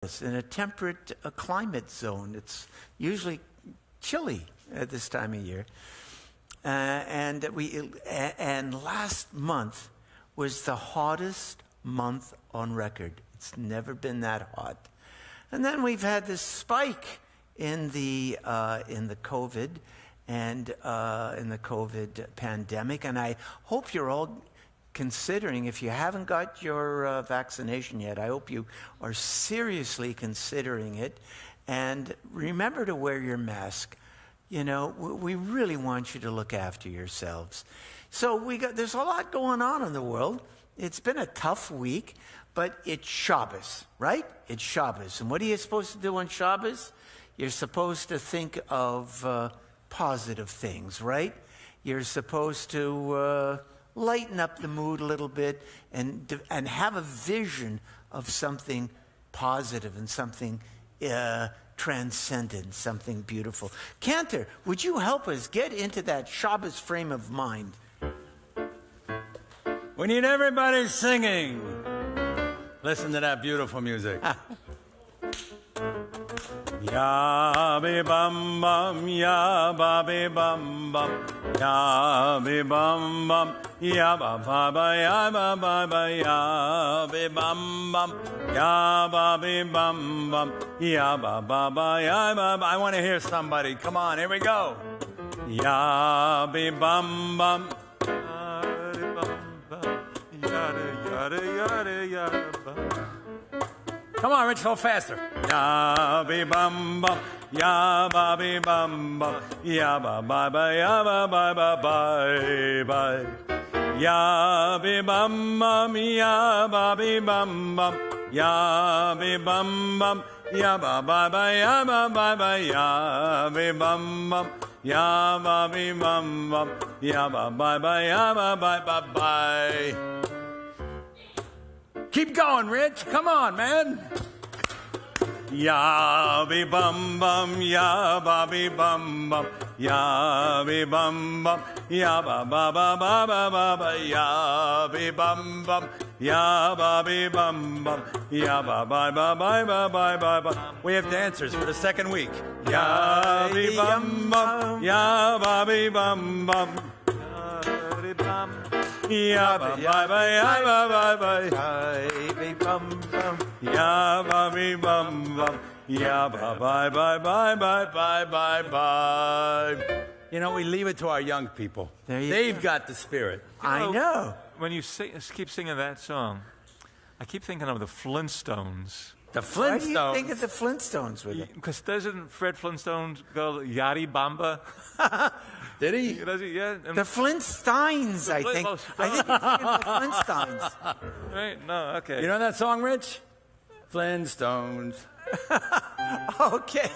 in a temperate climate zone. It's usually chilly at this time of year. And last month was the hottest month on record. It's never been that hot. And then we've had this spike in the COVID and in the COVID pandemic. And I hope you're all considering, if you haven't got your vaccination yet, I hope you are seriously considering it. And remember to wear your mask. You know, we really want you to look after yourselves. So there's a lot going on in the world. It's been a tough week, but it's Shabbos, right? It's Shabbos. And what are you supposed to do on Shabbos? You're supposed to think of positive things, right? You're supposed to lighten up the mood a little bit and have a vision of something positive and something transcendent, something beautiful. Cantor, would you help us get into that Shabbos frame of mind? We need everybody singing. Listen to that beautiful music. Ya be bum bum, ya ba be bum bum, ya be bum bum, ya ba ba ya ba ya be bum bum, ya ba be bum bum, ya ba ya ba. I want to hear somebody. Come on, here we go. Ya be bum bum, yada yada yada bum. Come on, Rich, go faster. Ya be bum bum, ya ba be bum bum, ya ba ya ba bye bye. Ya be bum bum, ya ba be bum bum, ya be bum bum, ya ba ya ba ya be bum bum, ya ba be bum bum, ya ba ya ba bye. Keep going, Rich. Come on, man. Ya be bum bum, ya ba be bum bum, ya be bum bum, ya ba ya be bum bum, ya ba be bum bum, ya ba. We have dancers for the second week. Ya be bum bum, ya ba be bum bum. Ya ba ya ba be bum bum, ya ba be bum bum, ya ba bye. You know, we leave it to our young people. They've got the spirit. I know. When you keep singing that song, I keep thinking of the Flintstones. The Flintstones. Why do you think of the Flintstones with it? Because doesn't Fred Flintstone go Yadi Bamba? Did he? Does he? Yeah. The Flintstones, I think. I think he's thinking of the Flintstones. Right? No, okay. You know that song, Rich? Flintstones. Okay.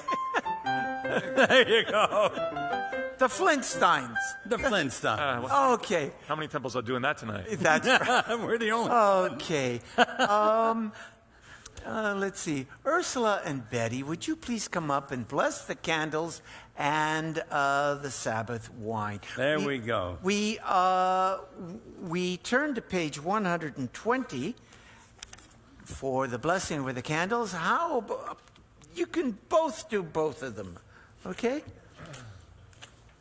There you go. The Flintstones. The Flintstones. Okay. How many temples are doing that tonight? That's right. We're the only. Okay. Let's see. Ursula and Betty, would you please come up and bless the candles and the Sabbath wine? There we go. We turn to page 120 for the blessing with the candles. You can both do both of them, okay?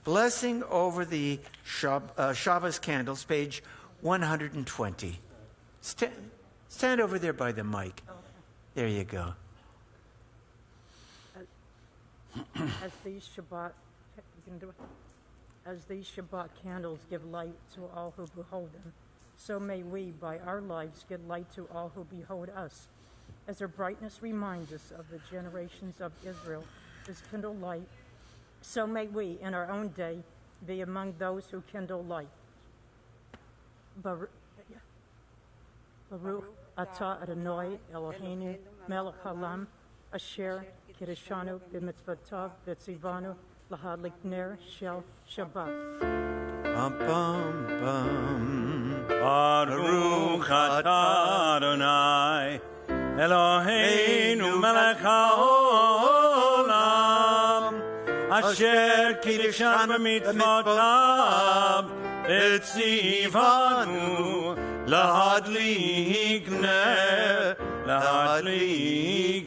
Blessing over the Shabbos candles, page 120. Stand over there by the mic. There you go. As these Shabbat candles give light to all who behold them, so may we, by our lives, give light to all who behold us. As their brightness reminds us of the generations of Israel, is kindle light, so may we, in our own day, be among those who kindle light. Baruch Atah Adonai Eloheinu melech haolam asher kiddushanu b'mitzvotav v'tzivanu lahadlik ner shel Shabbat. Bum, bum, bum. Baruch atah Adonai Eloheinu melech haolam asher kiddushanu b'mitzvotav וציוונו להדליק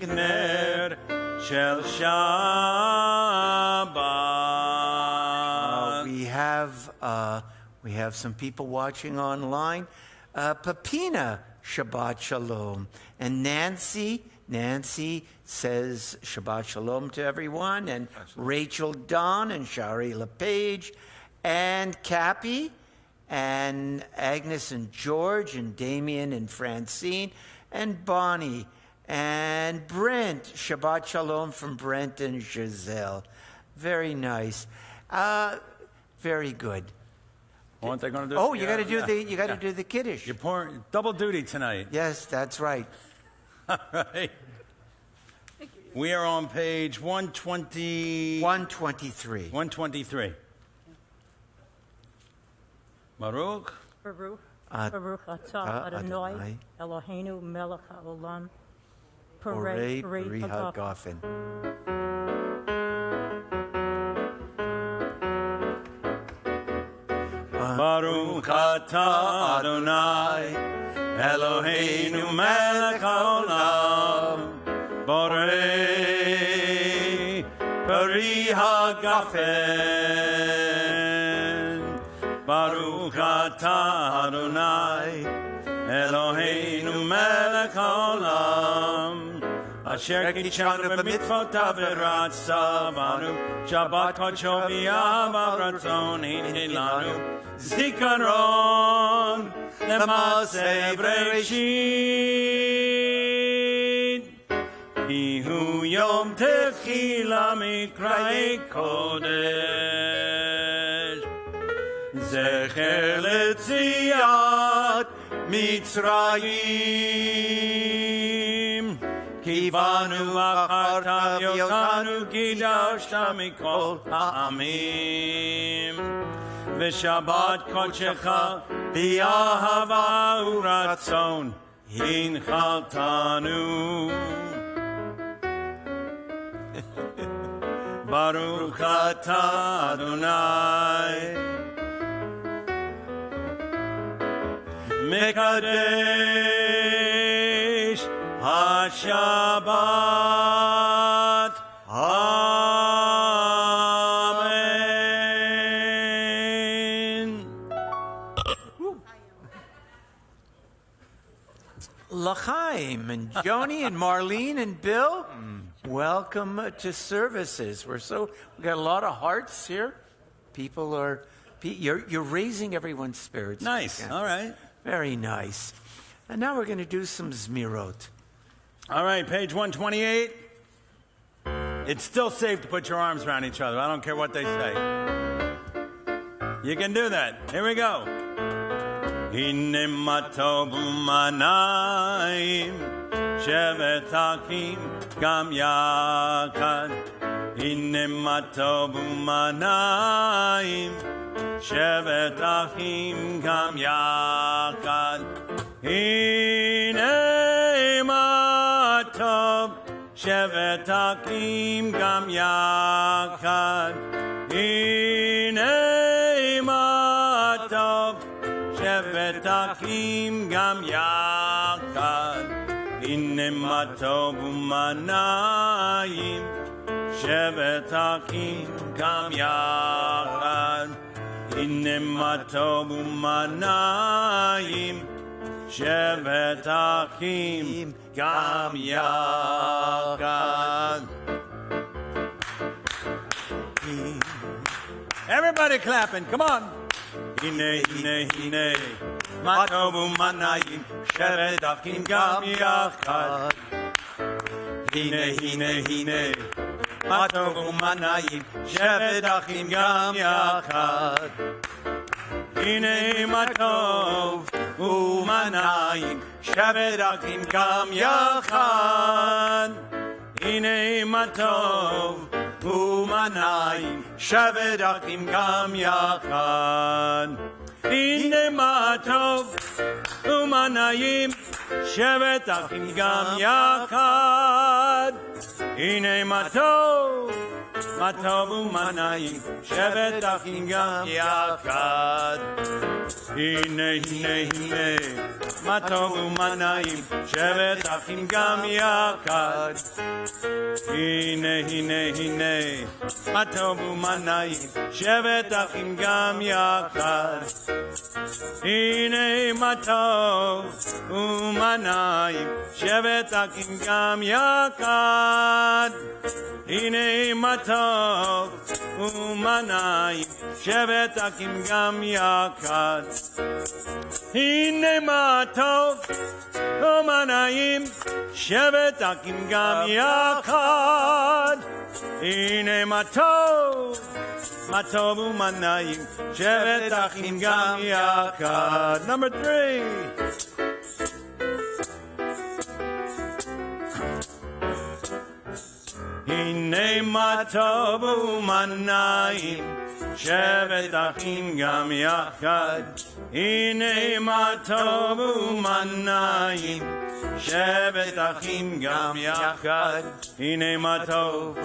נר של Shabbat. We have some people watching online. Papina, Shabbat Shalom. And Nancy says Shabbat Shalom to everyone. And Rachel Don and Shari LePage and Cappy and Agnes and George and Damien and Francine and Bonnie and Brent. Shabbat Shalom from Brent and Giselle. Very nice. Very good. Aren't they going to do? Oh, you got to do the Kiddush. You're pouring double duty tonight. Yes, that's right. All right. We are on page 120. 123. 123. Baruch. Baruch atah Adonai Eloheinu melech haolam Borei Borei Bri hagafen. Hagafen. Baruch atah Adonai Eloheinu melech haolam Borei Bri hagafen. Baruch atah Adonai Eloheinu melech haolam Asher kitshanu b'mitzvotav v'ratzavanu Shabbat kodsho v'yahava ratzon hinei lanu Zikaron l'maaseh Bereshit Ki hu yom techila mikra'ei kodesh Zecher letziat Mitzrayim Kivanu achartav yotanu kidashta mikol ha'amim V'shabbat kodshecha b'yahava u'ratzon hinchaltanu Baruch atah Adonai Mekadesh HaShabbat Amen. L'chaim and Joni and Marlene and Bill, welcome to services. We got a lot of hearts here. You're raising everyone's spirits. Nice. All right. Very nice. And now we're going to do some Zmirot. All right, page 128. It's still safe to put your arms around each other. I don't care what they say. You can do that. Here we go. Hine matov u'manayim shevet achim gam yachad. Hine matov u'manayim shevet achim gam yachad. Hine matov shevet achim gam yachad. Hine matov shevet achim gam yachad. Hine matov u'manayim shevet achim gam yachad. Hine matov u'manayim shevet achim gam yachad. Everybody clapping, come on. Hine, hine, hine, matov u'manayim shevet achim gam yachad. Hine, hine, hine, matov u'manayim shevet achim gam yachad. Hine matov u'manayim shevet achim gam yachad. Hine matov u'manayim shevet achim gam yachad. Hine matov u'manayim shevet achim gam yachad. Hine matov Matovu Manayim, Shevet Achim Gam Yachad. Hine, hine, hine, Matovu Manayim, Shevet Achim Gam Yachad. Hine, hine, hine, Matovu Manayim, Shevet Achim Gam Yachad. Hine, Matovu Manayim, Shevet Achim Gam Yachad. Hine matov umanayim shevet akim gam yakad. Hine matov umanayim shevet akim gam yakad. Hine matov umanayim shevet akim gam yakad. Number 3. Hine matov umanayim shevet achim gam yachad. Hine matov umanayim shevet achim gam yachad. Hine matov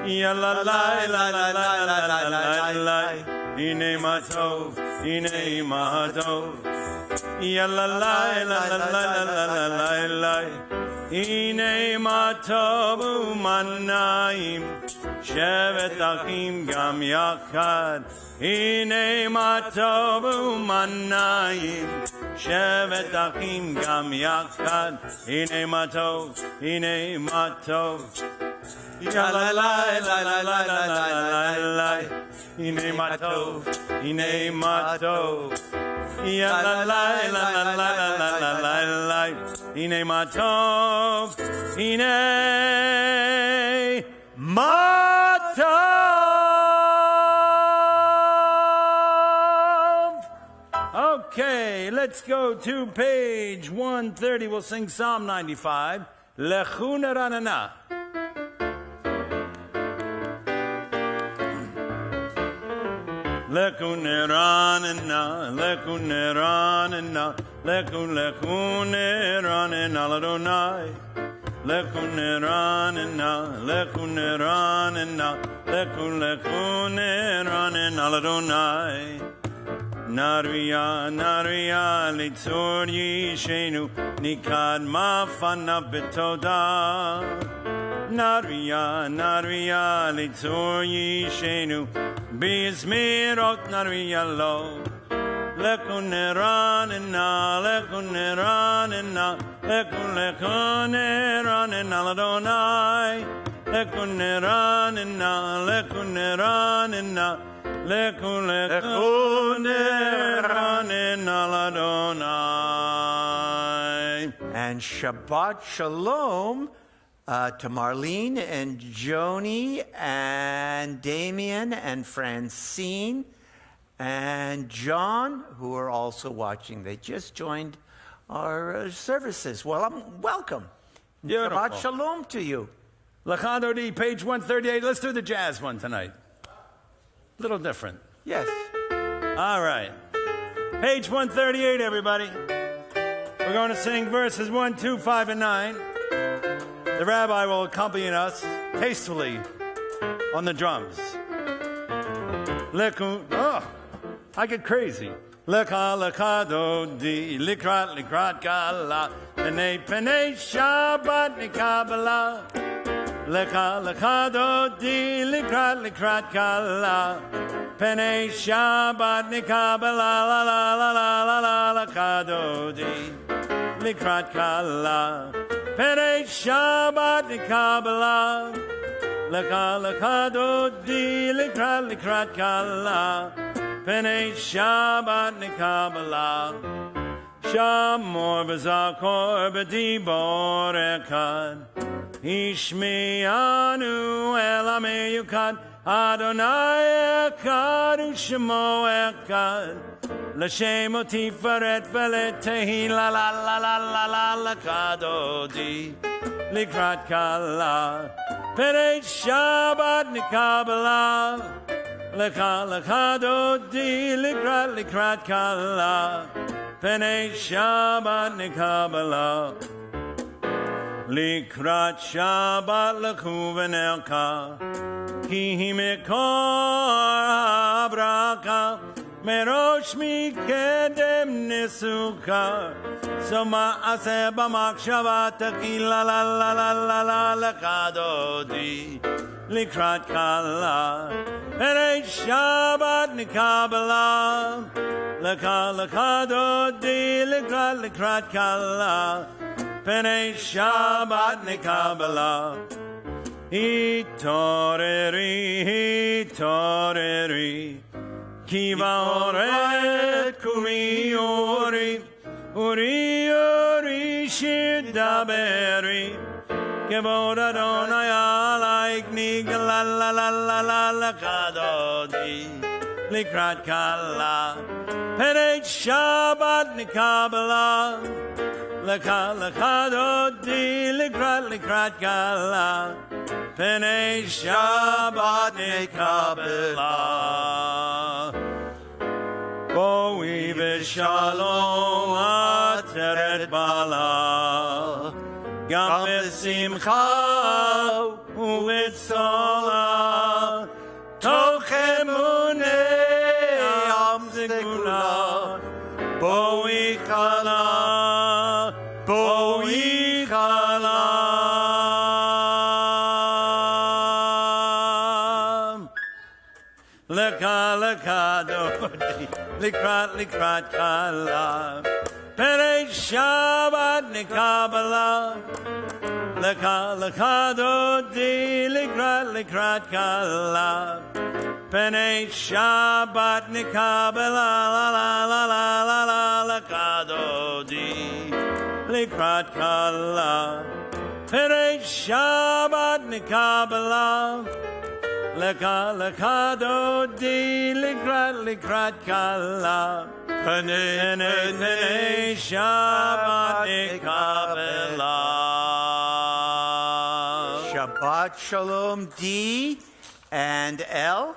yalla la la la la la la la. Hine matov yalla la la la la la la. Hine matov umanayim shevet achim gam yachad. Hine matov umanayim shevet achim gam yachad. Hine matov yalla la la la la la la. Hine matov yalla la la la la la la la. Hine matov, hine matov. Okay, let's go to page 130. We'll sing Psalm 95. Lechu neranana. Lechu neranana, lechu neranana. Lechu neranana l'Adonai. Lechu neranana, lechu neranana. Lechu neranana l'Adonai. Nariya litzor yishenu nikad mafanav betodah. Nariya litzor yishenu bizmirot nariya lo. Lechu neranana, lechu neranana, lechu neranana l'Adonai. Lechu neranana, lechu neranana, lechu neranana l'Adonai. And Shabbat Shalom to Marlene and Joni and Damien and Francine and John, who are also watching. They just joined our services. Well, welcome. Beautiful. Shabbat Shalom to you. Lachadodi, page 138. Let's do the jazz one tonight. Little different. Yes. All right. Page 138, everybody. We're going to sing verses 1, 2, 5, and 9. The Rabbi will accompany us tastefully on the drums. I get crazy. Lecha dodi, likrat kala, penei Shabbat nikabala. Lecha dodi, likrat kala, penei Shabbat nikabala, la la la la la la. Lecha dodi, likrat kala, penei Shabbat nikabala. Lecha dodi, likrat kala. Penei Shabbat nikabala. Shamor v'zakor b'dibor echad. Ishmi'anu el ameyukad. Adonai echad u'shemo echad. L'shem otifaret v'letehi la la la la la la l'kadodi. Likrat kala. Penei Shabbat nikabala. Lecha dodi, likrat kala, penei Shabbat nikabala. Likrat Shabbat lechu v'nelka, ki hi mekor habraka, merosh mikedem nesuka, so ma'aseh b'machshava tequila la la la la la lekadodi, likrat kala, perei Shabbat nikabala, lekadodi, likrat kala, Penei Shabbat nekabala, hitoreri, kiva oret kumi ori shidaberi, kevod Adonai alaik nigla la la la la la kadodi, likrat kala, Penei Shabbat nekabala, Lekadodi, likrat kala, Penei Shabbat nekabela. Boi v'shalom ateret bala, Gam b'simcha u'v'tzola, Toch emunei am zegula, Boi chala, Boi chalam, lekadodi, likrat kalam, Penei Shabbat nekabala, lekadodi, likrat kalam, Penei Shabbat nekabala, la la la la la la lekadodi. Likrat kala, Penei Shabbat nekabala, lekadodi, likrat kala, Penei Shabbat nekabala. Shabbat Shalom D and L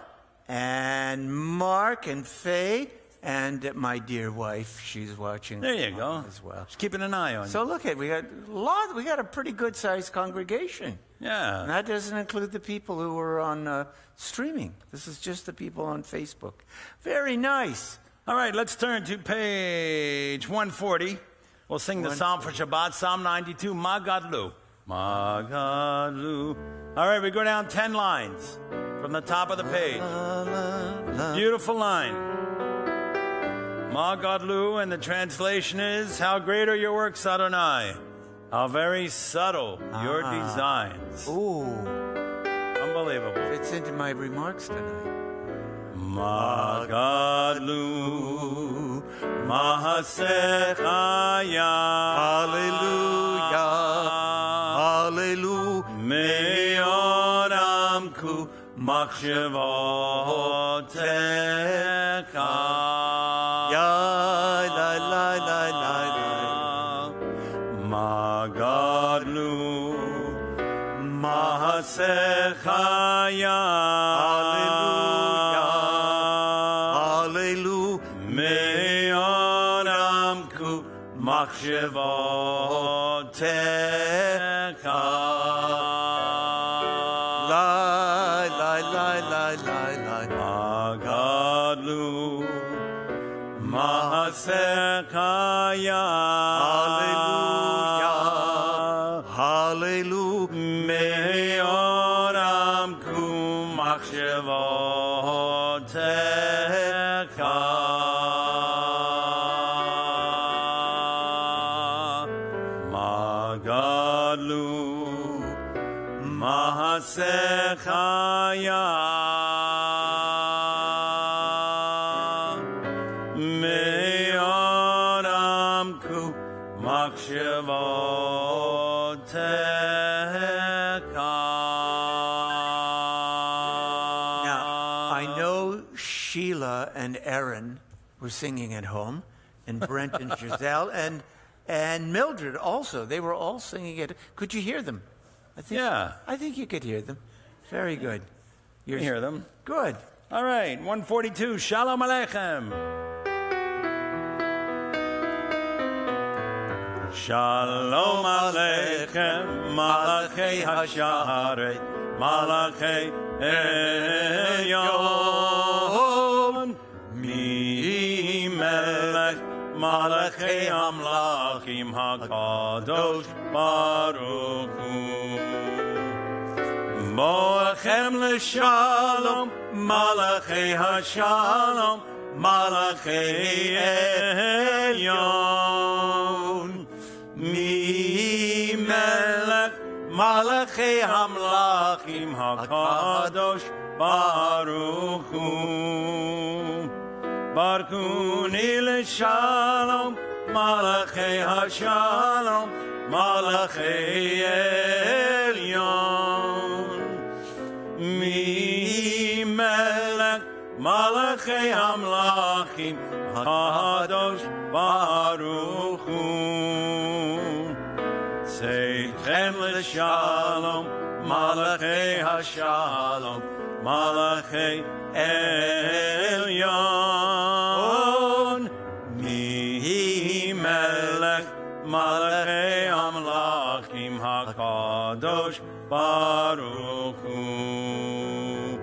and Mark and Faye. And my dear wife, she's watching. There you go. As well. She's keeping an eye on you. So look at we got a pretty good sized congregation. Yeah. And that doesn't include the people who are on streaming. This is just the people on Facebook. Very nice. All right, let's turn to page 140. We'll sing the Psalm for Shabbat, Psalm 92, Magadlu. Magadlu. All right, we go down 10 lines from the top of the page. Beautiful line. Magadlu, and the translation is, how great are your works, Adonai. How very subtle your designs. Ooh. Unbelievable. Fits into my remarks tonight. Magadlu, Mahasechaya. Hallelujah. Hallelujah. Me'oramku machshavoteka. Magadlu, Mahasechaya. Hallelujah. Me'oramku machshavoteka. Magadlu, Mahasechaya. Hallelujah. Me'oramku machshavoteka. Magadlu, Mahasechaya. Me'oramku machshavoteka. Now, I know Sheila and Aaron were singing at home, and Brent and Giselle, and Mildred also. They were all singing it. Could you hear them? Yeah. I think you could hear them. Very good. You can hear them. Good. All right, 142, Shalom Aleichem. Shalom Aleichem, Malachei Hasharet, Malachei Elyon, Mi Melech, Malachei Amlachim HaKadosh Baruch Hu. Moachem L'Shalom, Malachei Hashalom, Malachei Elyon, Mi Melech, Malachei Hamlachim HaKadosh Baruch Hu. Barkuni L'Shalom, Malachei Hashalom, Malachei Elyon, Mi Melech, Malachei Hamlachim HaKadosh Baruch Hu. Seitchem L'Shalom, Malachei Hashalom, Malachei Elyon, Mi Melech, Malachei Hamlachim HaKadosh Baruch Hu.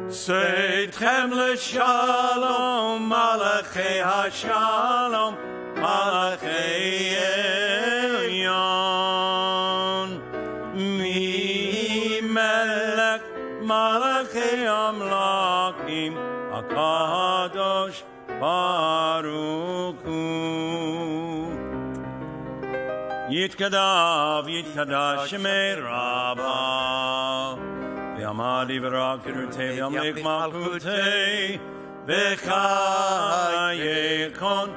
Seitchem L'Shalom, Malachei Hashalom, Malachei Elyon, Mi Melech, Malachei Amlachim HaKadosh Baruch Hu. Yitkadav, Yitkadash Shemei Rabbah, V'yamadi v'rakirutei v'yamlik malchutei, v'chayekon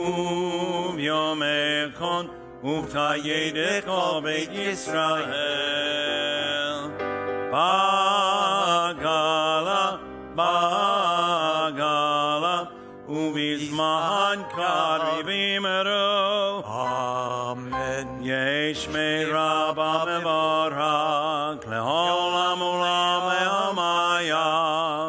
u'v'yomekon u'v'tayedeko Beit Yisrael. Bagala, Bagala, u'v'zman karibim ero. Amen. Yesh me Rabba mevarak le'olam ulam le'amaya.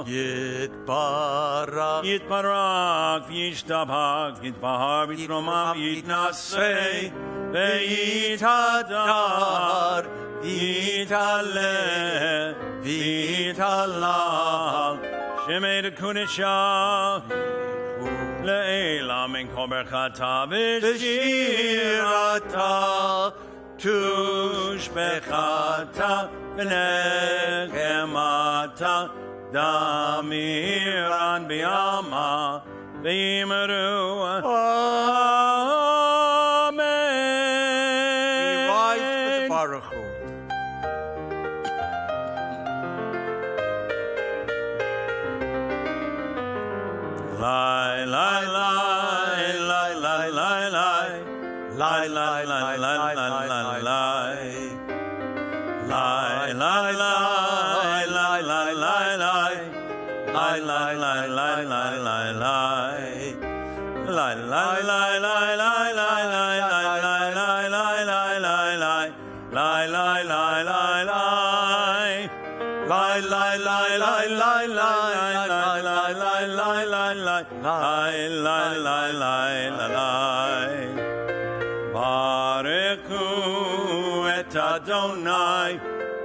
Yitbarach. Yitbarak v'yishtabak yitbahar v'yitromam yitnaseh ve'yitadar v'yitaleh v'yitalal shemei dekudesha Le'ela min kol berchata v'shirata tushbechata v'nechemata damiran b'yama v'yimeru Amen. We rise for the Baruch Hu. Lie, lie, lie, lie, lie, lie, lie. Lie, lie, lie, lie, lie, lie, lie. Lie, lie, lie, lie, lie, lie, lie. Lie, lie, lie, lie, lie, lie, lie. Lie, lie, lie, lie, lie, lie, lie, lie, lie, lie, lie, lie, lie, lie. Lie, lie, lie, lie, lie. Lie, lie, lie, lie, lie, lie, lie, lie, lie, lie, lie, lie. Lie, lie, lie, lie, lie, lie. Bareku et Adonai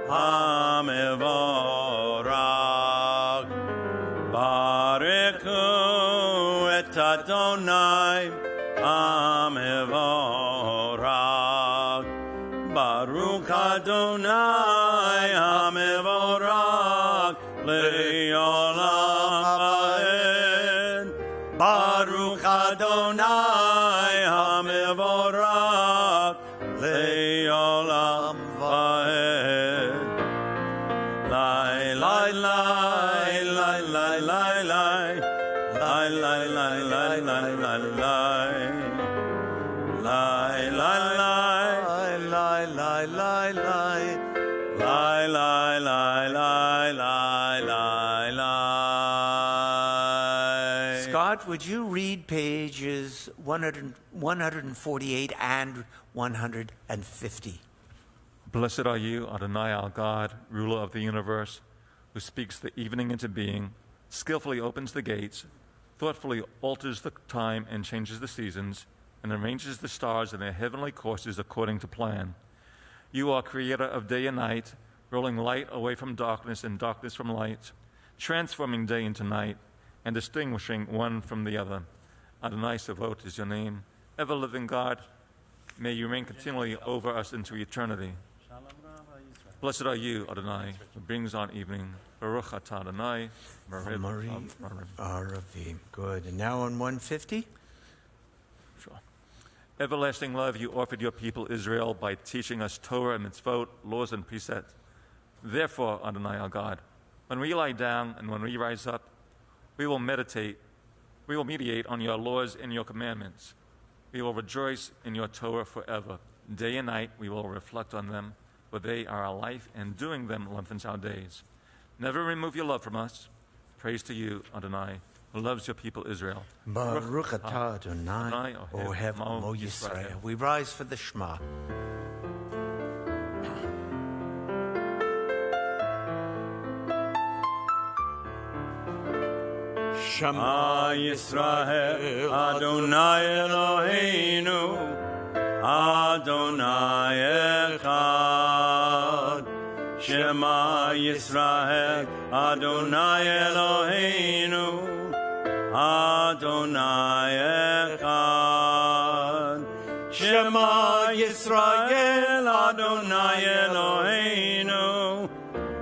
HaMevorach. Bareku et Adonai HaMevorach. Baruch Adonai HaMevorach le'olam va'ed. Baruch Adonai HaMevorach le'olam va'ed. Lai, lai, lai, lai, lai, lai, lai. Lai, lai, lai, lai, lai, lai, lai. Lai, lai, lai, lai, lai, lai, lai. Lai, lai, lai, lai, lai, lai, lai. Scott, would you read pages 148 and 150? Blessed are you, Adonai our God, ruler of the universe, who speaks the evening into being, skillfully opens the gates, thoughtfully alters the time and changes the seasons. and arranges the stars in their heavenly courses according to plan. You are creator of day and night, rolling light away from darkness and darkness from light, transforming day into night, and distinguishing one from the other. Adonai Savot is your name. Ever-living God, may you reign continually over us into eternity. Blessed are you, Adonai, who brings on evening. Baruch atah Adonai, Marie Aravim. Good. And now on 150. Sure. Everlasting love, you offered your people Israel by teaching us Torah and mitzvot, laws and precepts. Therefore, Adonai our God, when we lie down and when we rise up, we will meditate on your laws and your commandments. We will rejoice in your Torah forever. Day and night we will reflect on them, for they are our life, and doing them lengthens our days. Never remove your love from us. Praise to you, Adonai, who loves your people Israel. Baruch atah Adonai, Ohev Amo Yisrael. We rise for the Shema. Shema Yisrael, Adonai Eloheinu, Adonai Echad. Shema Yisrael, Adonai Eloheinu, Adonai Echad. Shema Yisrael, Adonai Eloheinu,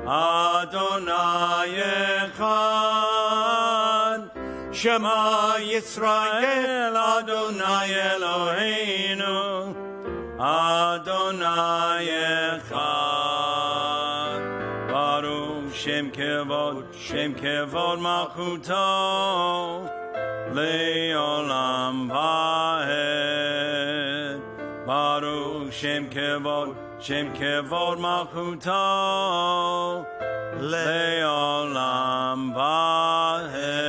Adonai Echad. Shema Yisrael, Adonai Eloheinu, Adonai Echad. Baruch Shem Kevod Malchuto, Le'olam Vahed. Baruch Shem Kevod Malchuto, Le'olam Vahed.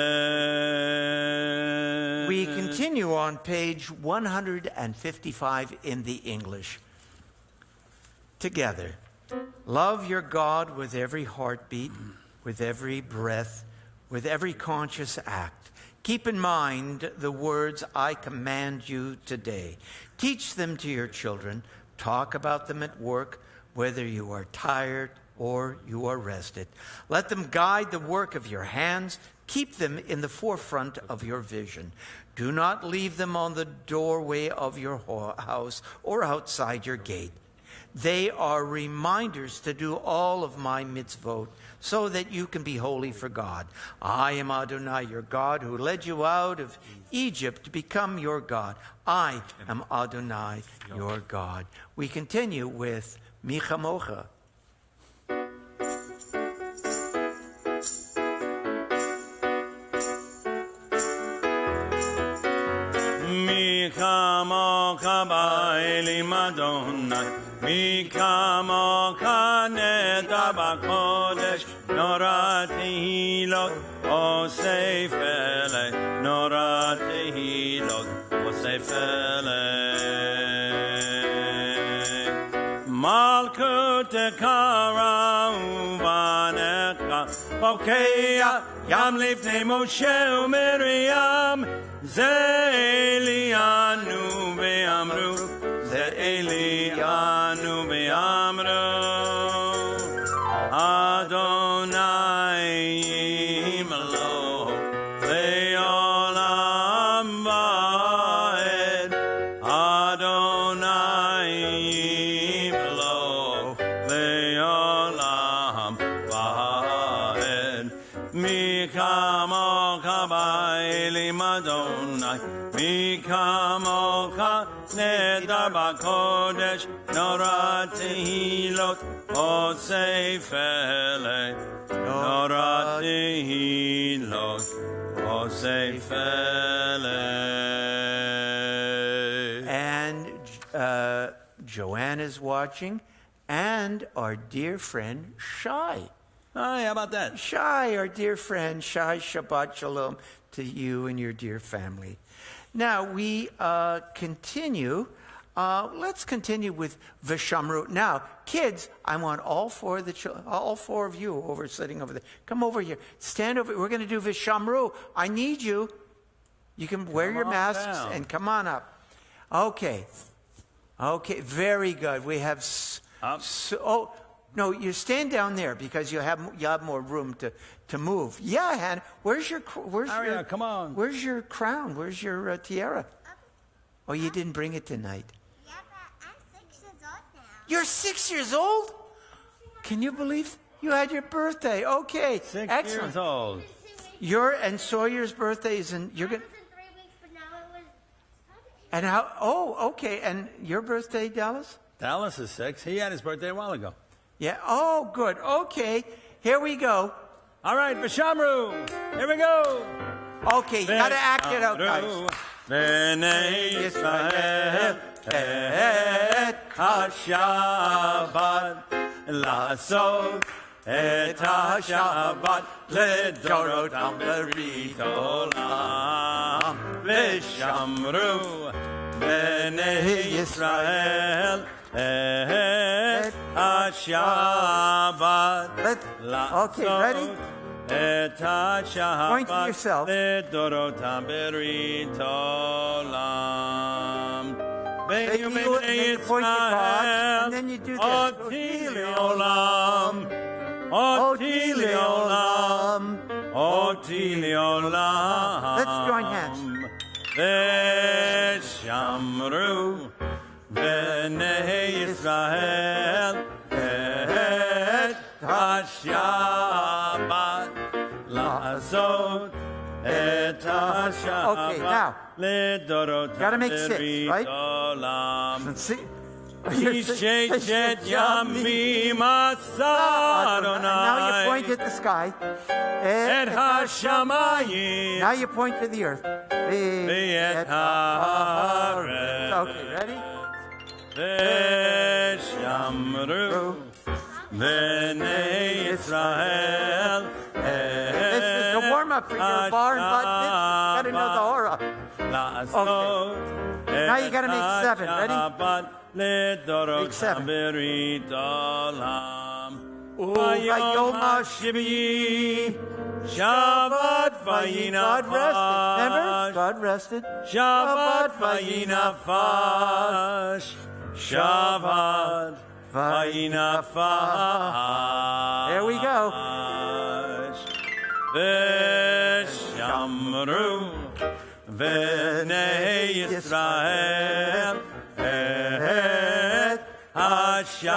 We continue on page 155 in the English. Together. Love your God with every heartbeat, with every breath, with every conscious act. Keep in mind the words I command you today. Teach them to your children. Talk about them at work, whether you are tired or you are rested. Let them guide the work of your hands. Keep them in the forefront of your vision. Do not leave them on the doorway of your house or outside your gate. They are reminders to do all of my mitzvot, so that you can be holy for God. I am Adonai, your God, who led you out of Egypt to become your God. I am Adonai, your God. We continue with Mi Chamocha. Mi Chamocha Ba'elim Adonai, Mi Chamocha Neda B'Kodesh, Nora Tehilot, Osei Fele, Nora Tehilot, Osei Fele. Malkut Tekara Uvanecha, Bokeya, Yam Lifnei Moshe u'Miriam, Ze'elianu ve'amru, Ze'elianu ve'amru, Adonai Yimlo, Le'olam va'ed, Adonai Yimlo, Le'olam va'ed. Mi Chamocha Ba'elim Adonai, Mi Chamocha Neda B'Kodesh, Nora Tehilot, Osei Fele, Nora Tehilot, Osei Fele. And Joanne is watching, and our dear friend Shai. Hi, how about that? Shai, our dear friend, Shai, Shabbat Shalom to you and your dear family. Now, we continue. Let's continue with Vishamru. Now, kids, I want all four of you over sitting over there. Come over here. Stand over. We're going to do Vishamru. I need you. You can wear your masks and come on up. Okay. Okay, very good. We have... no, you stand down there because you have more room to move. Yeah, Hannah. Aria, come on. Where's your crown? Where's your tiara? Oh, you didn't bring it tonight. Yeah, but I'm 6 years old now. You're 6 years old? Can you believe you had your birthday? Okay, 6 excellent. years old. And Sawyer's birthday is in. You're gonna. It was in 3 weeks, but now it was. And how? Oh, okay. And your birthday, Dallas? Dallas is 6. He had his birthday a while ago. Yeah. Oh, good. Okay. Here we go. All right, Vishamru. Here we go. Okay, you gotta act it out, guys. B'nai Yisrael et ha-Shabbat la'asot et ha-Shabbat ledorotam berit olam v'shamru b'nai Yisrael et ha-Shabbat Okay, ready? Point to yourself. Then you point your God, and then you do this. Let's join hands. Veshamru B'nai Yisrael et ha-Shabbat la'asot et ha-Shabbat. Okay, now, gotta make 6, right? olam. See? Yisheshet yamim asa Adonai. Now you point at the sky. Et ha-shamayim. Now you point to the earth. V'et haaretz. Okay, ready? Veshamru B'nai Yisrael. This is the warm-up for your bar and butt. You gotta know the aura. Okay. Now you gotta make 7. Ready? Make 7. Vayom HaShvi'i Shabbat vayinafash. Remember? God rested. Shabbat vayinafash. Shabbat vayinafash. There we go. Veshamru B'nai Yisrael et ha-Shabbat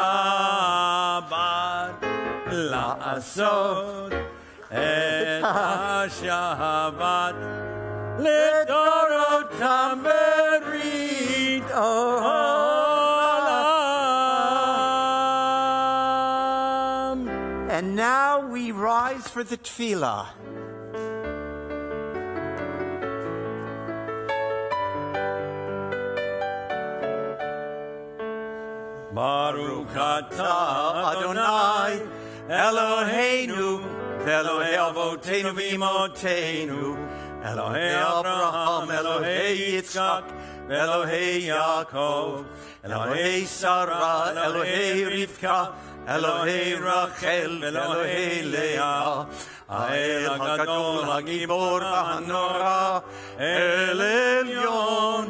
la'asot et ha-Shabbat ledorotam berit olam. And now we rise for the tefillah. Baruch atah Adonai Eloheinu Elohei Avotenu v'Imotenu Elohei Abraham Elohei Yitzchak Elohei Yaakov Elohei Sarah Elohei Rivka Elohei Rachel Elohei Leah Ha'el HaGadol HaGibor HaNorah El Elyon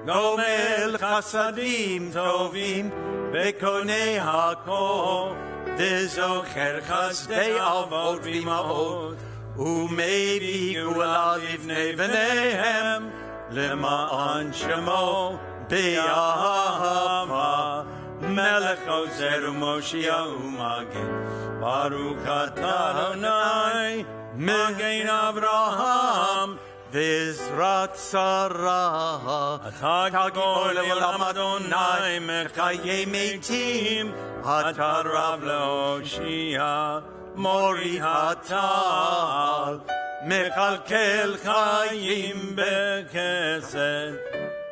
Gomel Chasadim Tovim Bekonei HaKol V'zocher Chasdei Avot V'Imaot Umevi Gula Livnei V'neihem Lema'an Shemo Be'ahava Melech Ozer U'Moshia U'Magen Baruch atah Adonai Magen Avraham V'Izrat Sarah Atah Gibor Le'olam Adonai Mechayei Meitim Atah Rav Le'Hoshia Mori Hatal Mechalkel Chayim B'Chesed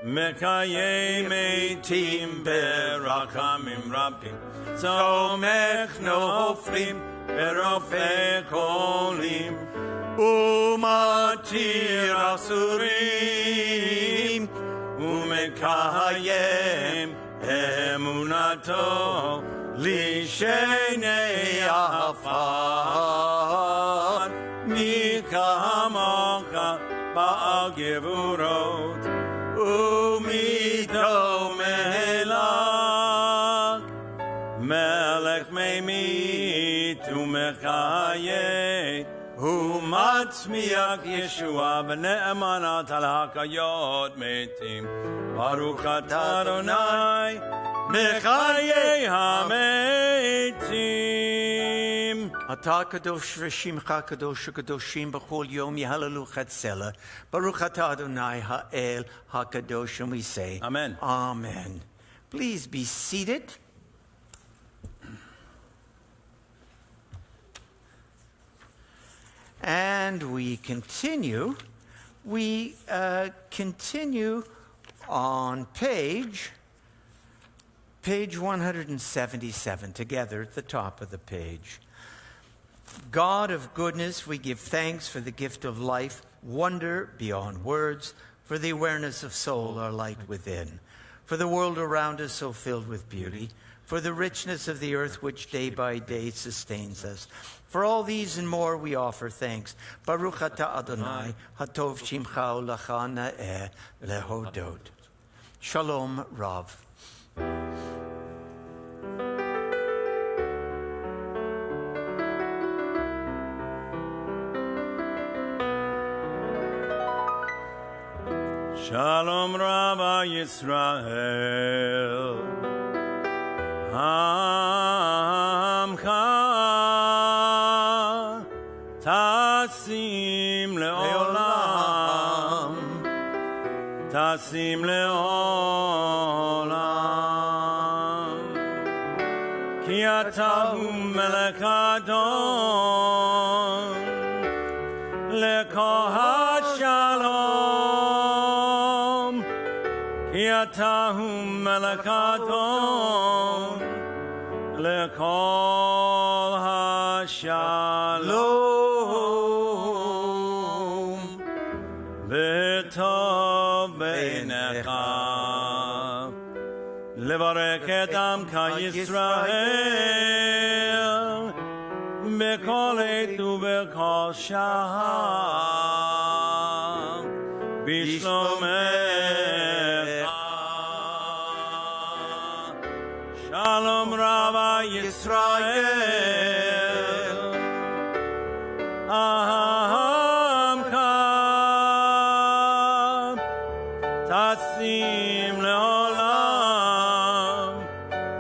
Mekayei Meitim Berachamim Rabim Somech Noflim Berofei Kolim Umatir Asurim Umekayem Emunato Lishenei Afar Mikamocha Ba'al Gevurot Umita ממית ומחיה ומצמיח ישועה ונאמנת על הקיות מתים. ברוך אתה אדוני מחיי המתים. אתה קדוש ושמך קדוש הקדושים בכל יום יהללו חצלה. ברוך אתה אדוני האל הקדוש, and we say, Amen. Amen. Please be seated. And we continue. We continue on page 177, together at the top of the page. God of goodness, we give thanks for the gift of life, wonder beyond words, for the awareness of soul, our light within, for the world around us so filled with beauty, for the richness of the earth which day by day sustains us. For all these and more we offer thanks. Baruch atah Adonai, hatov shimcha u'lecha na'eh lehodot. Shalom Rav. Shalom Rabbi Yisrael Amcha Tasim le'olam Tasim le'olam Ki atahu melech adon Lekohat shalom Ki atahu melech adon Lekol ha-shalom V'tov beinecha Levarek et amcha Yisrael B'kol eit u'b'kol shah B'shlomecha Shalom Rabbi Yisrael Ahamka Tasim le'olam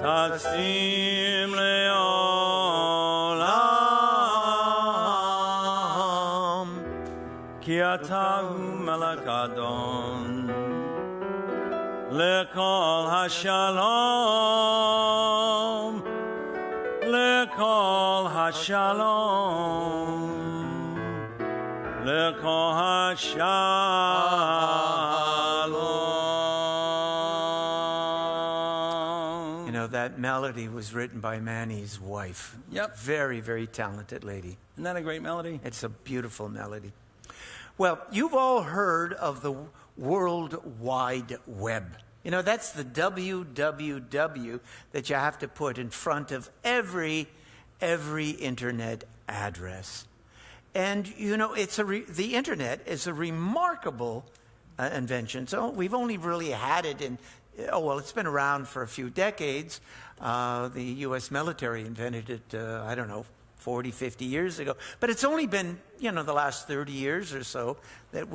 Tasim le'olam Ki atahu melech adon Lekol ha-shalom Lekol ha-shalom Lekol ha-shalom. You know, that melody was written by Manny's wife. Yep. Very, very talented lady. Isn't that a great melody? It's a beautiful melody. Well, you've all heard of the World Wide Web. You know, that's the www that you have to put in front of every internet address. And, you know, the internet is a remarkable invention. So we've only really had it it's been around for a few decades. The U.S. military invented it, 40, 50 years ago. But it's only been, the last 30 years or so that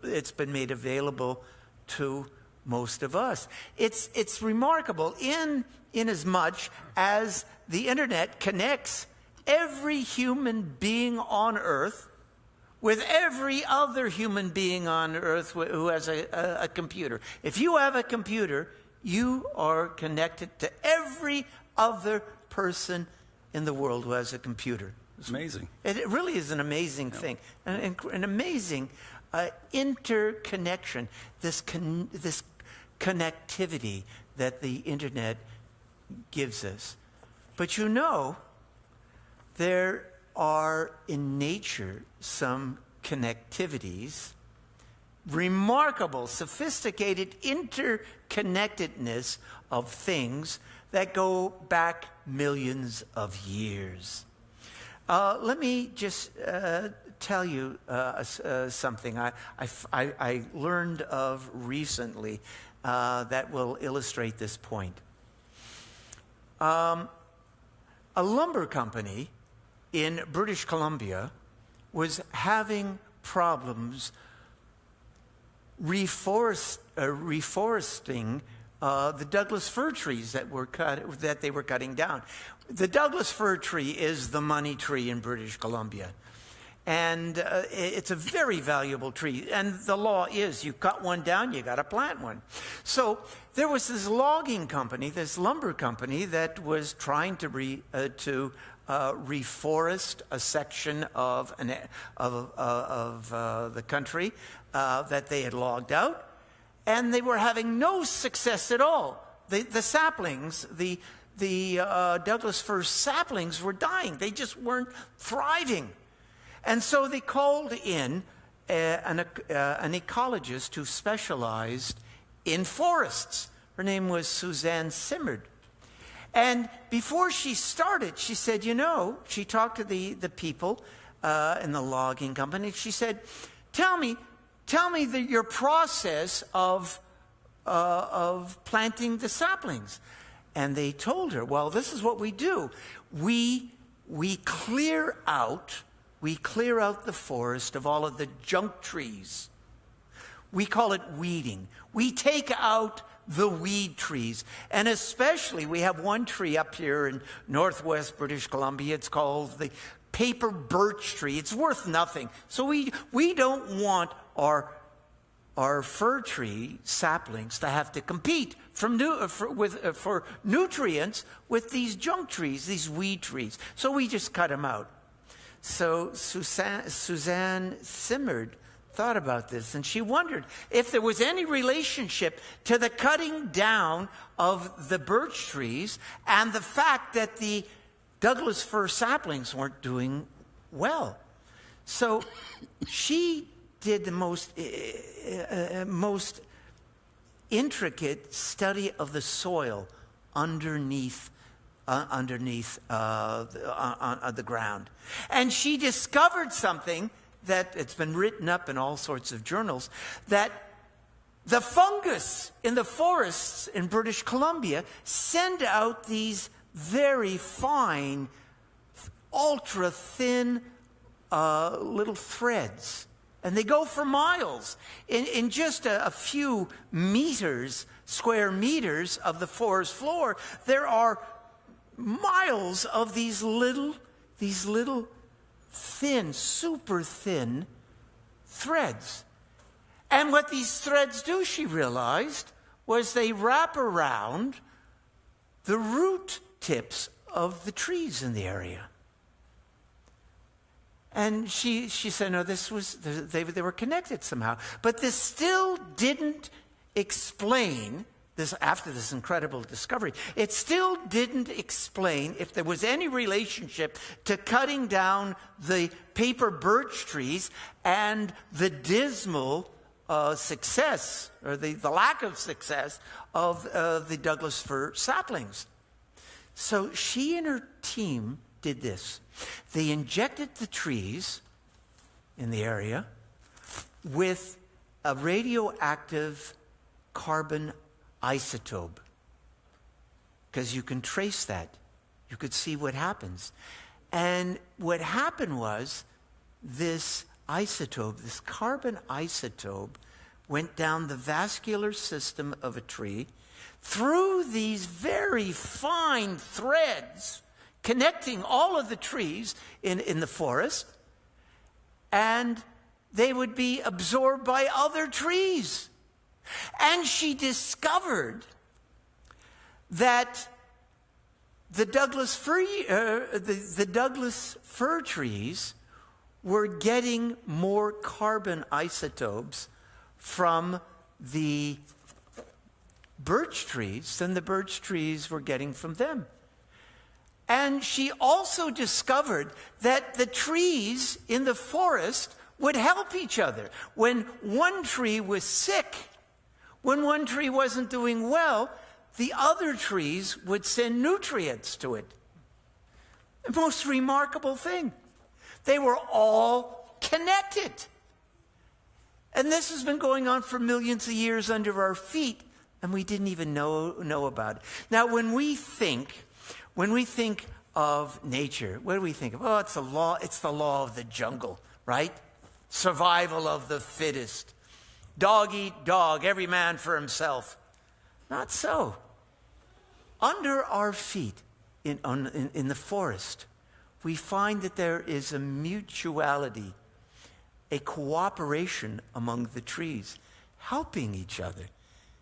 it's been made available to most of us. It's remarkable in as much as the internet connects every human being on earth with every other human being on earth who has a computer. If you have a computer, you are connected to every other person in the world who has a computer. It's amazing. It really is an amazing thing, an amazing interconnection, this connectivity that the internet gives us. But there are in nature some connectivities, remarkable, sophisticated interconnectedness of things that go back millions of years. Let me just tell you something I learned of recently that will illustrate this point. a lumber company in British Columbia was having problems reforesting the Douglas fir trees that they were cutting down. The Douglas fir tree is the money tree in British Columbia. And it's a very valuable tree. And the law is you cut one down, you got to plant one. So there was this logging company, this lumber company, that was trying to reforest a section of the country that they had logged out. And they were having no success at all. The saplings, the Douglas fir saplings were dying. They just weren't thriving. And so they called in an ecologist who specialized in forests. Her name was Suzanne Simard. And before she started, she said, she talked to the people in the logging company. She said, tell me your process of planting the saplings. And they told her, well, this is what we do. We clear out the forest of all of the junk trees. We call it weeding. We take out the weed trees. And especially, we have one tree up here in northwest British Columbia. It's called the paper birch tree. It's worth nothing. So we don't want our fir tree saplings to have to compete for nutrients with these junk trees, these weed trees. So we just cut them out. So Suzanne Simard thought about this, and she wondered if there was any relationship to the cutting down of the birch trees and the fact that the Douglas fir saplings weren't doing well. So she did the most intricate study of the soil underneath the ground. And she discovered something that it's been written up in all sorts of journals, that the fungus in the forests in British Columbia send out these very fine, ultra-thin little threads. And they go for miles. In just a few square meters of the forest floor, there are miles of these little thin, super thin threads. And what these threads do, she realized, was they wrap around the root tips of the trees in the area. And she said, no, they were connected somehow. But this still didn't explain this. After this incredible discovery, it still didn't explain if there was any relationship to cutting down the paper birch trees and the dismal success, or the lack of success, of the Douglas fir saplings. So she and her team did this. They injected the trees in the area with a radioactive carbon isotope, because you can trace that. You could see what happens. And what happened was this isotope, this carbon isotope, went down the vascular system of a tree through these very fine threads connecting all of the trees in the forest, and they would be absorbed by other trees. And she discovered that the Douglas fir trees were getting more carbon isotopes from the birch trees than the birch trees were getting from them. And she also discovered that the trees in the forest would help each other. When one tree was sick, when one tree wasn't doing well, the other trees would send nutrients to it. The most remarkable thing. They were all connected. And this has been going on for millions of years under our feet, and we didn't even know about it. Now, when we think of nature, what do we think of? Oh, it's the law of the jungle, right? Survival of the fittest. Dog eat dog, every man for himself. Not so. Under our feet in the forest, we find that there is a mutuality, a cooperation among the trees, helping each other.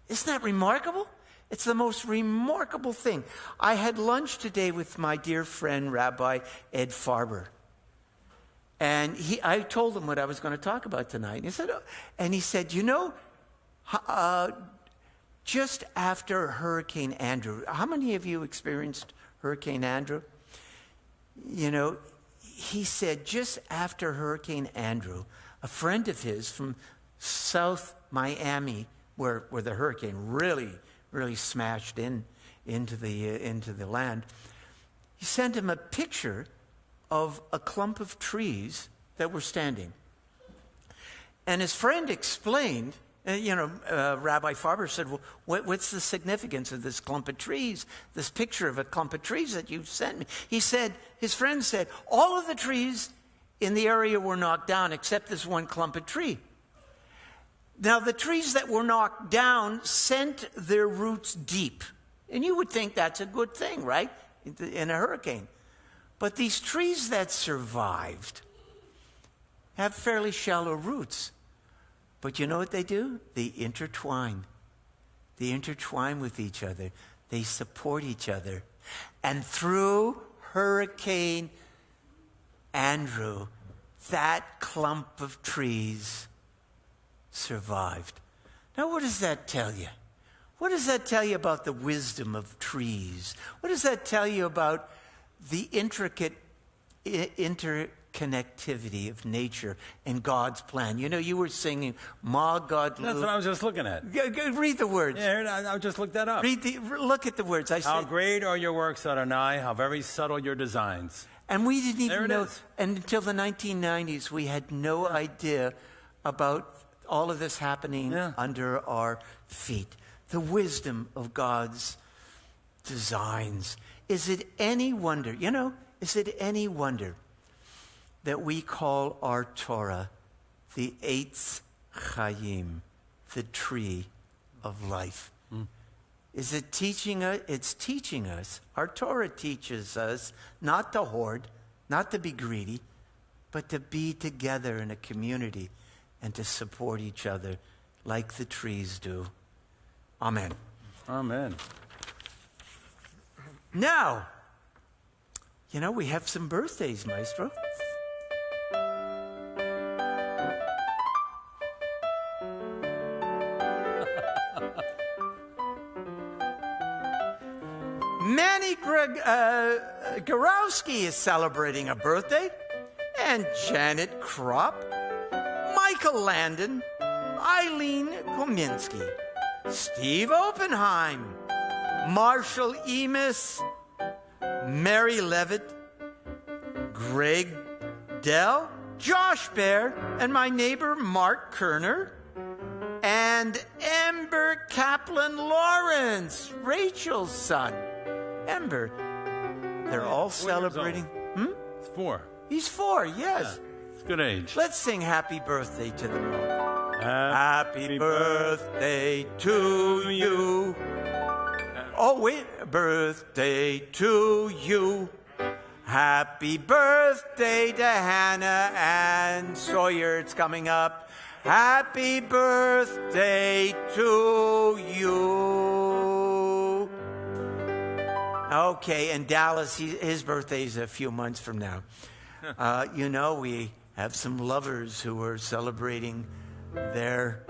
Isn't that remarkable? It's the most remarkable thing. I had lunch today with my dear friend, Rabbi Ed Farber. And I told him what I was going to talk about tonight. He said, you know, just after Hurricane Andrew, how many of you experienced Hurricane Andrew? You know, he said just after Hurricane Andrew, a friend of his from South Miami, where the hurricane really smashed into the land, he sent him a picture of a clump of trees that were standing. And his friend explained, Rabbi Farber said, well, what's the significance of this clump of trees, this picture of a clump of trees that you sent me? His friend said, all of the trees in the area were knocked down except this one clump of tree. Now, the trees that were knocked down sent their roots deep. And you would think that's a good thing, right? In a hurricane. But these trees that survived have fairly shallow roots. But you know what they do? They intertwine. They intertwine with each other. They support each other. And through Hurricane Andrew, that clump of trees survived. Now, what does that tell you? What does that tell you about the wisdom of trees? What does that tell you about the intricate interconnectivity of nature and God's plan? You know, you were singing, Ma God. That's what I was just looking at. Read the words. Yeah, I just looked that up. Look at the words. I said, how great are your works, Adonai, how very subtle your designs. And we didn't even know, is. and until the 1990s, we had no idea about all of this happening under our feet. The wisdom of God's designs. Is it any wonder, that we call our Torah the Eitz Chaim, the tree of life? Is it teaching us? It's teaching us. Our Torah teaches us not to hoard, not to be greedy, but to be together in a community and to support each other like the trees do. Amen. Amen. Now, we have some birthdays, Maestro. Manny Gorowski is celebrating a birthday, and Janet Kropp, Michael Landon, Eileen Kominski, Steve Oppenheim, Marshall Emis, Mary Levitt, Greg Dell, Josh Bear, and my neighbor Mark Kerner, and Ember Kaplan Lawrence, Rachel's son. Ember. They're all celebrating. It's 4. He's 4, yes. Yeah, it's good age. Let's sing happy birthday to them all. Happy birthday to you. Oh, wait. Birthday to you. Happy birthday to Hannah and Sawyer. It's coming up. Happy birthday to you. Okay, and Dallas, his birthday is a few months from now. We have some lovers who are celebrating their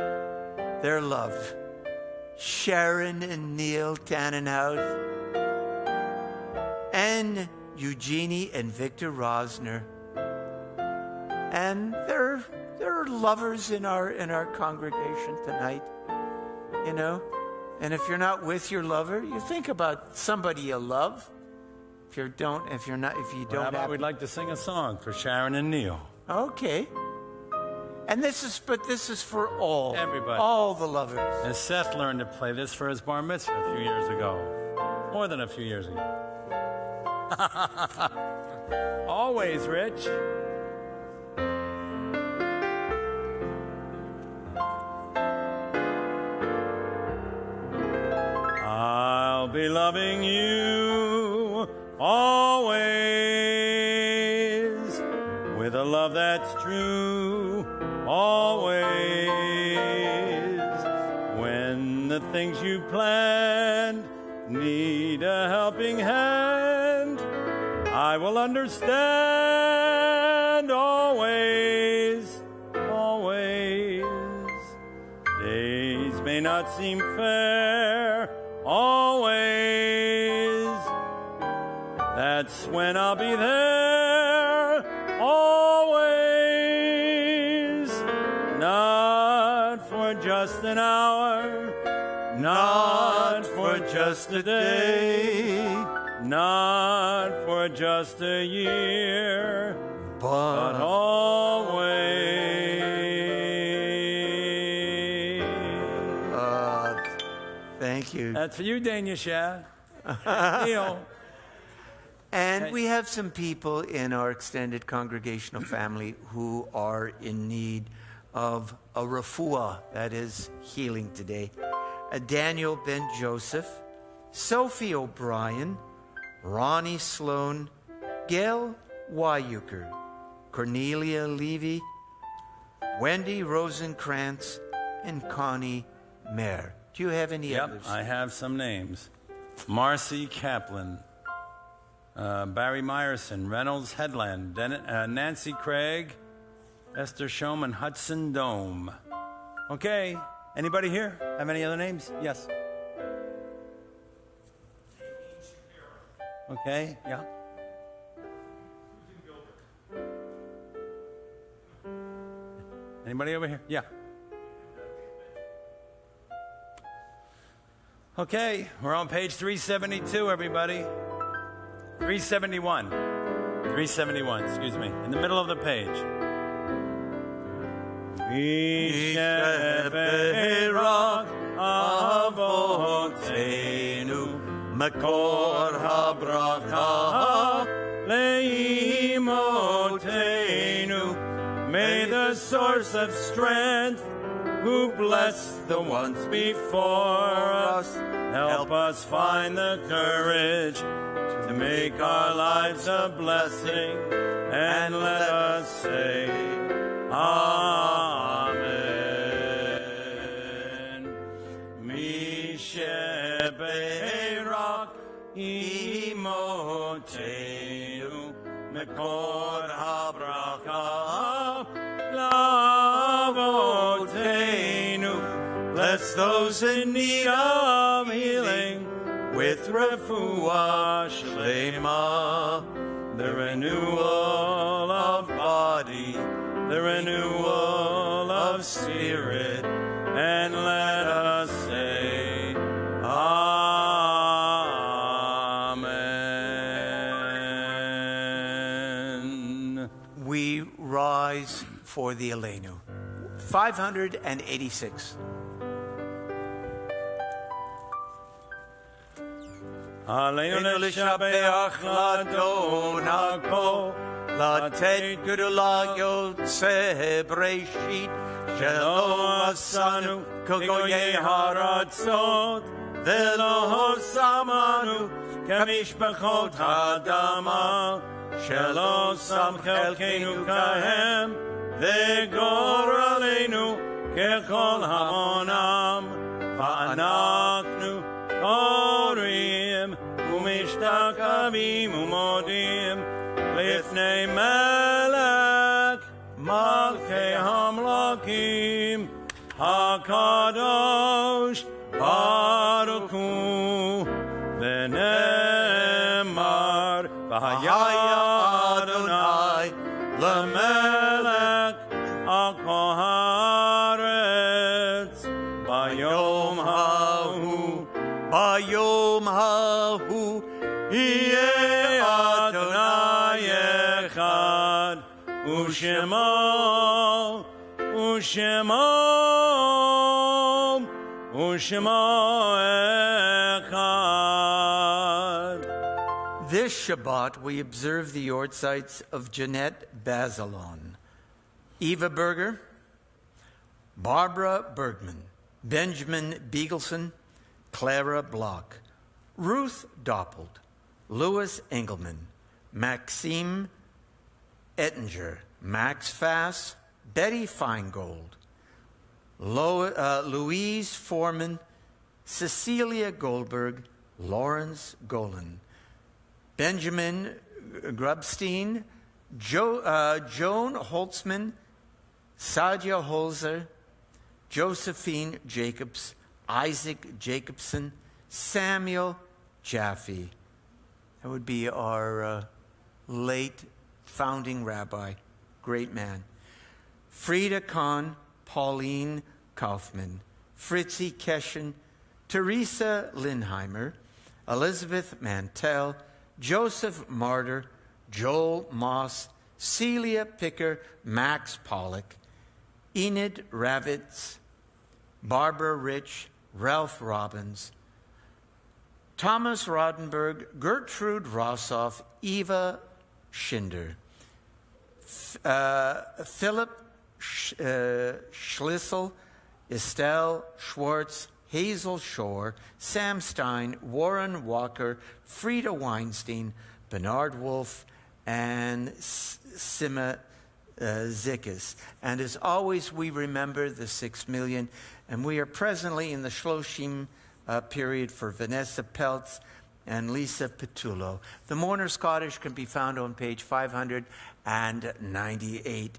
love. Sharon and Neil Tannenhouse, and Eugenie and Victor Rosner. And there are lovers in our congregation tonight, And if you're not with your lover, you think about somebody you love. If you don't we'd like to sing a song for Sharon and Neil. Okay. And this is for all. Everybody. All the lovers. And Seth learned to play this for his bar mitzvah a few years ago. More than a few years ago. Always, Rich. I'll be loving you always with a love that's true, always. When the things you planned need a helping hand, I will understand always, always. Days may not seem fair, always. That's when I'll be there, always. Not for just an hour, not for just a day, not for just a year, but always. Thank you. That's for you, Daniel Shah. Neil. And we have some people in our extended congregational family who are in need of a refuah, that is healing today. Daniel Ben Joseph, Sophie O'Brien, Ronnie Sloan, Gail Wyuker, Cornelia Levy, Wendy Rosenkrantz, and Connie Mayer. Do you have any others? I have some names. Marcy Kaplan, Barry Meyerson, Reynolds Headland, Nancy Craig, Esther Showman, Hudson Dome. Okay, anybody here have any other names? Yes. Okay, yeah. Anybody over here? Yeah. Okay, we're on page 372, everybody. 371. 371, excuse me. In the middle of the page. Makor habracha leimotenu. May the source of strength, who blessed the ones before us, help us find the courage to make our lives a blessing, and let us say, Amen. Misheberak imotenu mekor habracha lavotenu. Bless those in need of healing with refuah shlema, the renewal of body, the renewal of spirit, and let us say, Amen. We rise for the Aleinu. 586. Aleinu l'shabeach l'adon ha'kol, לתת גדולה יוצא בראשית, שלא עשנו כגויי הארצות, ולא שמנו כמשפחות האדמה, שלא שם חלקנו כהם, וגורלנו ככל המונם, ואנחנו קוראים ומשתקבים ומודים לפני מלך מלכי המלכים הקדוש ברוך הוא, ונאמר והיה אדוני למלך על כל הארץ ביום ההוא, ביום ההוא יהיה אדוני אחד, ושמו אחד. This Shabbat, we observe the yortzites of Jeanette Bazelon, Eva Berger, Barbara Bergman, Benjamin Beagleson, Clara Block, Ruth Doppold, Louis Engelman, Maxime Ettinger, Max Fass, Betty Feingold, Louise Foreman, Cecilia Goldberg, Lawrence Golan, Benjamin Grubstein, Joan Holtzman, Sadia Holzer, Josephine Jacobs, Isaac Jacobson, Samuel Jaffe. That would be our late founding rabbi, great man. Frida Kahn, Pauline Kaufman, Fritzi Keshen, Teresa Lindheimer, Elizabeth Mantell, Joseph Martyr, Joel Moss, Celia Picker, Max Pollock, Enid Ravitz, Barbara Rich, Ralph Robbins, Thomas Rodenberg, Gertrude Rossoff, Eva Schinder, Philip Schlissel, Estelle Schwartz, Hazel Shore, Sam Stein, Warren Walker, Frida Weinstein, Bernard Wolf, and Sima Zikis. And as always, we remember the 6 million, and we are presently in the Shloshim period for Vanessa Peltz and Lisa Petullo. The Mourner's Cottage can be found on page 598.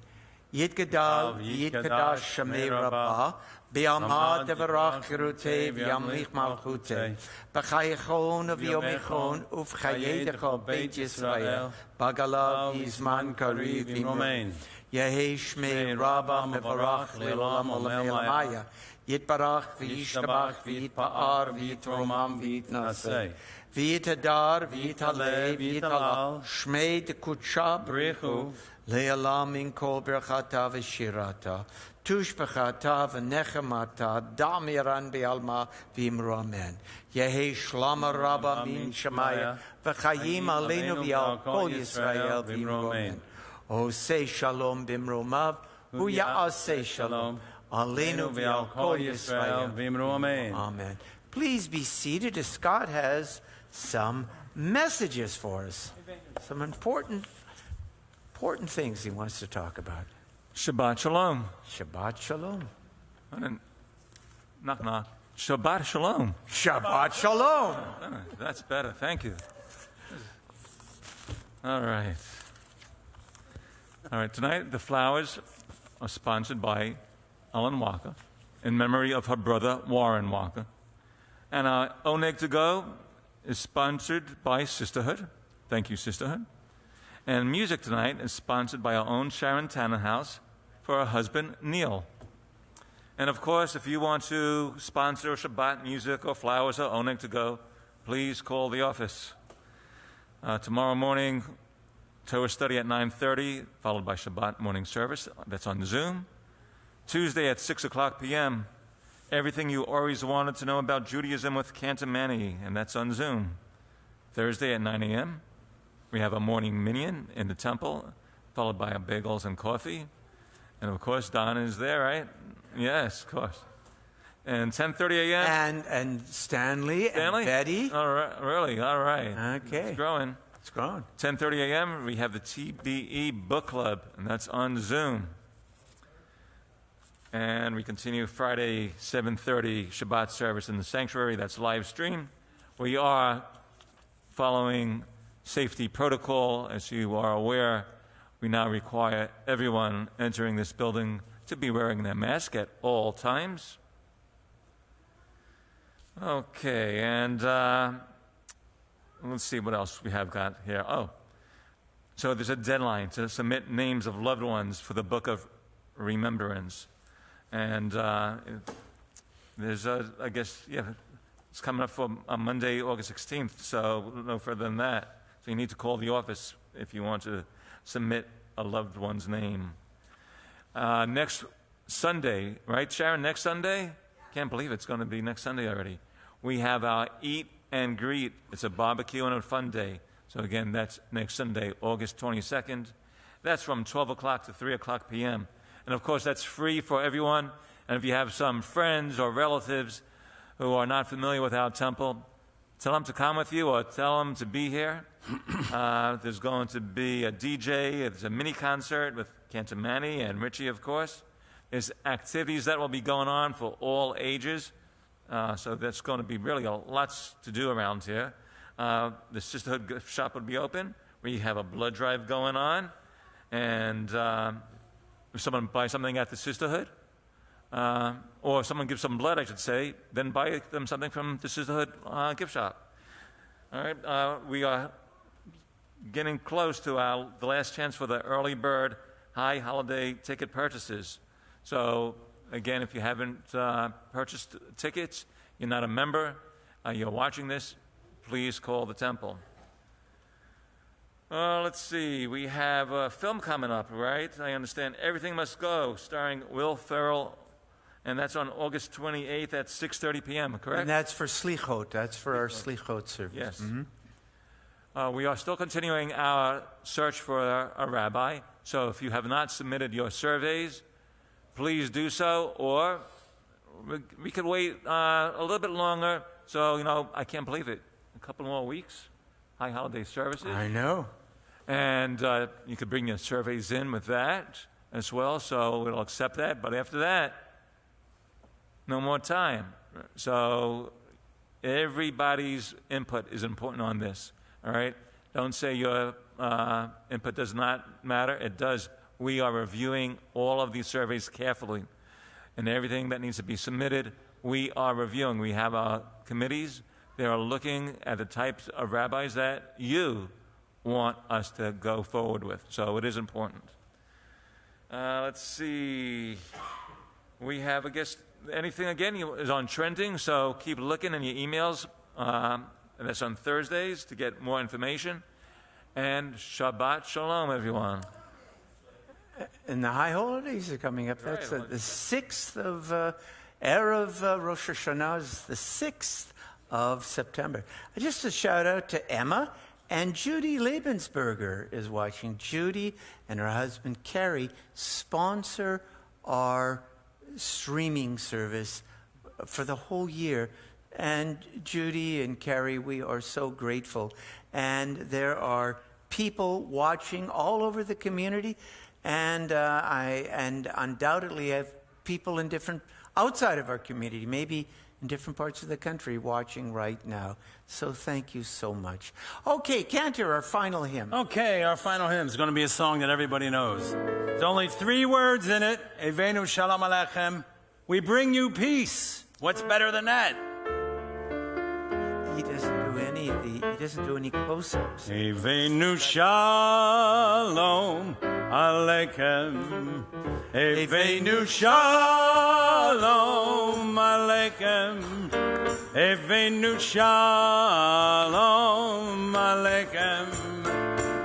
Yitgadal, Yitkadash Shamei Rabbah, Bi'alma Devarach Kirute, V'yamlich Malchute, B'chayechon V'yomechon, Ufchayedecho Beit Yisrael, Bagalav Yizman Kariv V'imomen, Yehi Shmei Rabbah Mevarach Le'olam Olam Elamaya, Yitbarach V'yishtabach V'yitpa'ar V'yitromam V'yitnaseh, V'yitadar V'yitaleh V'yitalal, Shmei Dekutsha Brechu, Le'alam min kol berchata v'shirata, tushbechata v'nechemata, damiran be'alma v'imru amen. Yehi shlama rabba min shamaya, v'chayim aleinu v'al kol Yisrael v'imru amen. O say shalom b'imromav, hu ya'aseh shalom, aleinu v'al kol Yisrael v'imru amen. Amen. Please be seated as Scott has some messages for us. Some important things he wants to talk about. Shabbat Shalom. Shabbat Shalom. Knock, knock. Shabbat Shalom. Shabbat Shalom. That's better. Thank you. All right. Tonight, the flowers are sponsored by Allan Walker in memory of her brother, Warren Walker. And our Oneg to Go is sponsored by Sisterhood. Thank you, Sisterhood. And music tonight is sponsored by our own Sharon Tannenhouse for her husband, Neil. And of course, if you want to sponsor Shabbat music or flowers or Oneg to Go, please call the office. Tomorrow morning, Torah study at 9:30, followed by Shabbat morning service. That's on Zoom. Tuesday at 6 o'clock p.m., everything you always wanted to know about Judaism with Cantor Manny, and that's on Zoom. Thursday at 9 a.m., we have a morning minyan in the temple, followed by bagels and coffee. And of course, Don is there, right? Yes, of course. And 10:30 a.m. And Stanley and Betty. All right, really? All right. Okay. It's growing. It's growing. 10:30 a.m., we have the TBE Book Club, and that's on Zoom. And we continue Friday, 7:30, Shabbat service in the sanctuary. That's live stream. We are following safety protocol. As you are aware, we now require everyone entering this building to be wearing their mask at all times. Okay, and let's see what else we have got here. Oh, so there's a deadline to submit names of loved ones for the Book of Remembrance. And there's, I guess, it's coming up for Monday, August 16th, so no further than that. So you need to call the office if you want to submit a loved one's name. Next Sunday, right, Sharon? Next Sunday? Can't believe it's going to be next Sunday already. We have our Eat and Greet. It's a barbecue and a fun day. So again, that's next Sunday, August 22nd. That's from 12 o'clock to 3 o'clock p.m. And of course, that's free for everyone. And if you have some friends or relatives who are not familiar with our temple, tell them to come with you or tell them to be here. There's going to be a DJ. There's a mini concert with Cantor, Manny, and Richie, of course. There's activities that will be going on for all ages. So that's going to be really lots to do around here. The Sisterhood gift shop will be open. We have a blood drive going on. And if someone buys something at the Sisterhood, or someone gives some blood, I should say, then buy them something from the Sisterhood gift shop. All right, we are getting close to the last chance for the early bird high holiday ticket purchases. So again, if you haven't purchased tickets, you're not a member, you're watching this, please call the temple. Let's see, we have a film coming up, right? I understand Everything Must Go, starring Will Ferrell, and that's on August 28th at 6:30 p.m., correct? And that's for Slichot. That's for our Slichot service. Yes. Mm-hmm. We are still continuing our search for a rabbi, so if you have not submitted your surveys, please do so, or we could wait a little bit longer. So, I can't believe it. A couple more weeks, high holiday services. I know. And you could bring your surveys in with that as well, so we'll accept that. But after that, no more time. So everybody's input is important on this, all right? Don't say your input does not matter. It does. We are reviewing all of these surveys carefully. And everything that needs to be submitted, we are reviewing. We have our committees. They are looking at the types of rabbis that you want us to go forward with. So it is important. Let's see. We have, I guess, anything again is on trending, so keep looking in your emails. And that's on Thursdays to get more information. And Shabbat Shalom, everyone. And the high holidays are coming up. That's the 6th of Erev Rosh Hashanah is the 6th of September. Just a shout out to Emma and Judy Lebensberger is watching. Judy and her husband Carrie sponsor our streaming service for the whole year. And Judy and Carrie, we are so grateful. And there are people watching all over the community. And undoubtedly have people in different, outside of our community, maybe in different parts of the country watching right now. So thank you so much. Okay, Cantor, our final hymn. Okay, our final hymn is going to be a song that everybody knows. There's only 3 words in it. Evenu Shalom Aleichem. We bring you peace. What's better than that? He doesn't do any close-ups. Evenu Shalom Aleichem. Evenu Shalom Aleichem. Evenu Shalom Aleichem.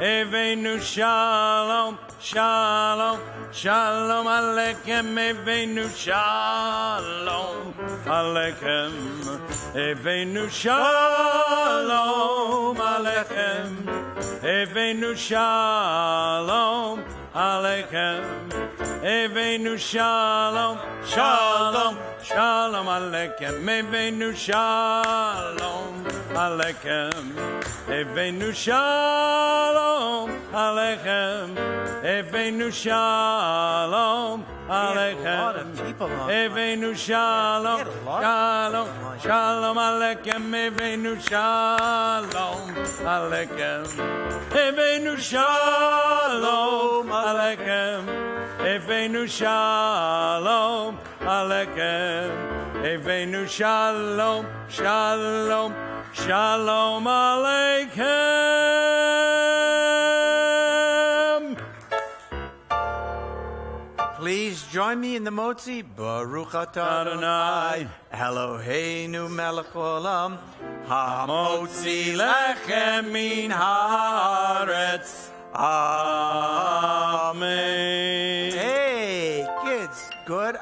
Evenu Shalom, Shalom, Shalom Aleichem. Evenu Shalom Aleichem. Evenu Shalom Aleichem. Evenu Shalom Aleichem. Evenu Shalom, Shalom, Shalom Aleichem. Evenu Shalom Aleichem. Evenu Shalom Aleichem. Evenu Shalom Aleichem. Evenu Shalom, Shalom, Shalom Aleichem. Evenu Shalom Aleichem. Evenu Shalom Aleichem. Evenu Shalom Aleichem. Evenu Shalom, Shalom, Shalom Aleichem. Please join me in the Motzi. Baruch atah Adonai Eloheinu melech haolam hamotzi lechem min haaretz. Amen. Hey, kids, good.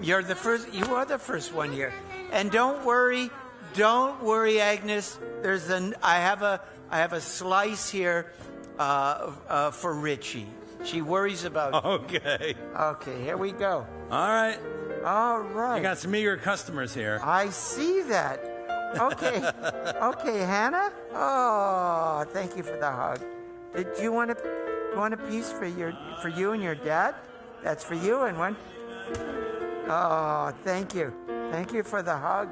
You're the first. You are the first one here. And don't worry, Agnes. I have a I have a slice here for Richie. She worries about. Okay. Okay, here we go. All right. All right. You got some eager customers here. I see that. Okay. Okay, Hannah. Oh, thank you for the hug. Did you want a piece for you and your dad? That's for you and one. Oh, thank you. Thank you for the hug.